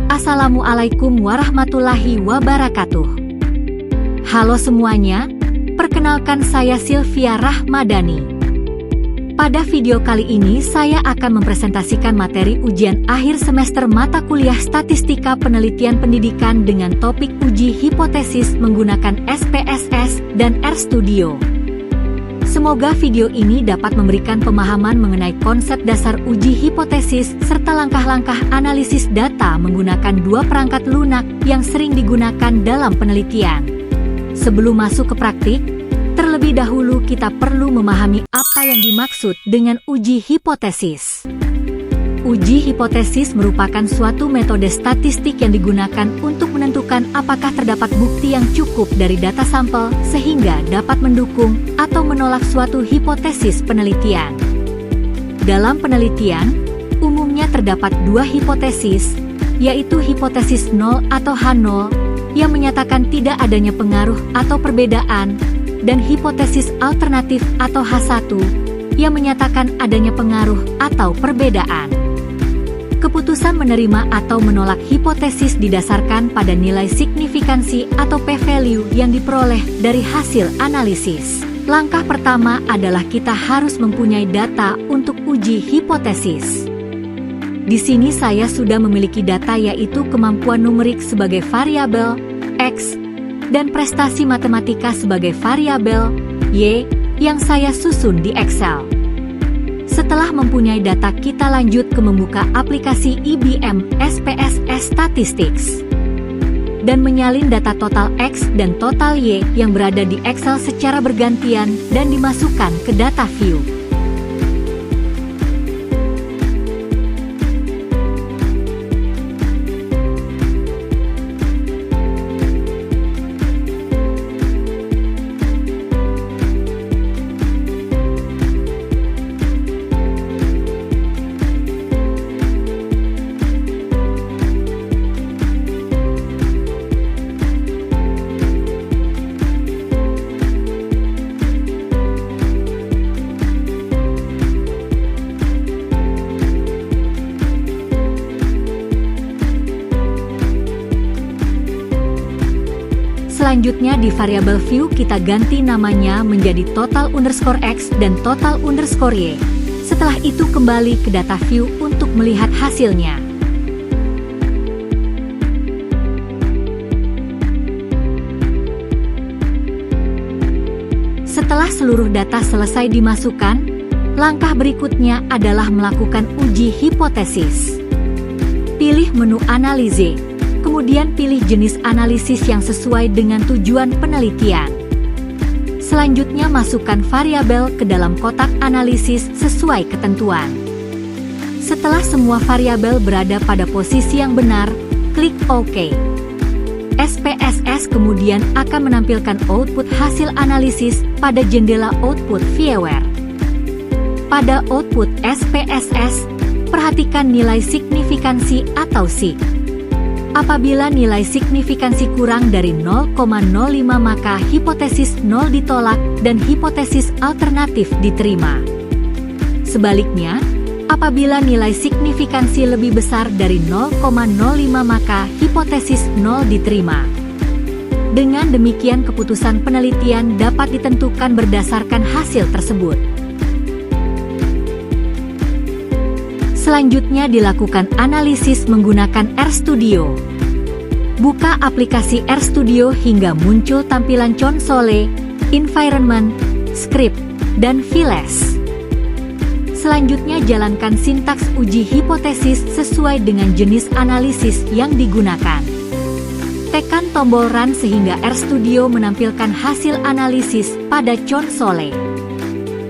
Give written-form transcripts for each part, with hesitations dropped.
Assalamualaikum warahmatullahi wabarakatuh. Halo semuanya, perkenalkan saya Sylvia Rahmadani. Pada video kali ini saya akan mempresentasikan materi ujian akhir semester mata kuliah Statistika Penelitian Pendidikan dengan topik uji hipotesis menggunakan SPSS dan RStudio. Semoga video ini dapat memberikan pemahaman mengenai konsep dasar uji hipotesis serta langkah-langkah analisis data menggunakan dua perangkat lunak yang sering digunakan dalam penelitian. Sebelum masuk ke praktik, terlebih dahulu kita perlu memahami apa yang dimaksud dengan uji hipotesis. Uji hipotesis merupakan suatu metode statistik yang digunakan untuk menentukan apakah terdapat bukti yang cukup dari data sampel sehingga dapat mendukung atau menolak suatu hipotesis penelitian. Dalam penelitian, umumnya terdapat dua hipotesis, yaitu hipotesis nol atau H0 yang menyatakan tidak adanya pengaruh atau perbedaan, dan hipotesis alternatif atau H1 yang menyatakan adanya pengaruh atau perbedaan. Keputusan menerima atau menolak hipotesis didasarkan pada nilai signifikansi atau p-value yang diperoleh dari hasil analisis. Langkah pertama adalah kita harus mempunyai data untuk uji hipotesis. Di sini saya sudah memiliki data, yaitu kemampuan numerik sebagai variabel X dan prestasi matematika sebagai variabel Y yang saya susun di Excel. Setelah mempunyai data, kita lanjut ke membuka aplikasi IBM SPSS Statistics dan menyalin data total X dan total Y yang berada di Excel secara bergantian dan dimasukkan ke data view. Selanjutnya di variabel view kita ganti namanya menjadi total_x dan total_y. Setelah itu kembali ke data view untuk melihat hasilnya. Setelah seluruh data selesai dimasukkan, langkah berikutnya adalah melakukan uji hipotesis. Pilih menu analize. Kemudian pilih jenis analisis yang sesuai dengan tujuan penelitian. Selanjutnya masukkan variabel ke dalam kotak analisis sesuai ketentuan. Setelah semua variabel berada pada posisi yang benar, klik OK. SPSS kemudian akan menampilkan output hasil analisis pada jendela Output Viewers. Pada output SPSS, perhatikan nilai signifikansi atau sig. Apabila nilai signifikansi kurang dari 0,05 maka hipotesis 0 ditolak dan hipotesis alternatif diterima. Sebaliknya, apabila nilai signifikansi lebih besar dari 0,05 maka hipotesis 0 diterima. Dengan demikian keputusan penelitian dapat ditentukan berdasarkan hasil tersebut. Selanjutnya dilakukan analisis menggunakan RStudio. Buka aplikasi RStudio hingga muncul tampilan konsole, environment, script, dan files. Selanjutnya jalankan sintaks uji hipotesis sesuai dengan jenis analisis yang digunakan. Tekan tombol Run sehingga RStudio menampilkan hasil analisis pada konsole.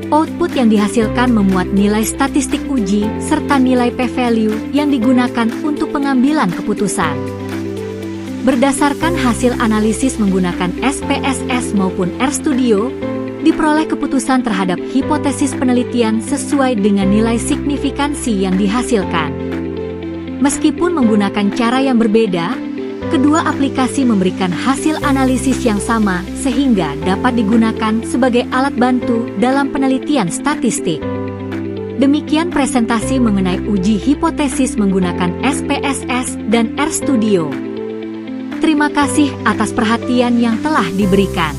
Output yang dihasilkan memuat nilai statistik uji serta nilai p-value yang digunakan untuk pengambilan keputusan. Berdasarkan hasil analisis menggunakan SPSS maupun RStudio, diperoleh keputusan terhadap hipotesis penelitian sesuai dengan nilai signifikansi yang dihasilkan. Meskipun menggunakan cara yang berbeda, kedua aplikasi memberikan hasil analisis yang sama sehingga dapat digunakan sebagai alat bantu dalam penelitian statistik. Demikian presentasi mengenai uji hipotesis menggunakan SPSS dan RStudio. Terima kasih atas perhatian yang telah diberikan.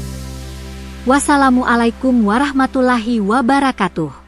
Wassalamualaikum warahmatullahi wabarakatuh.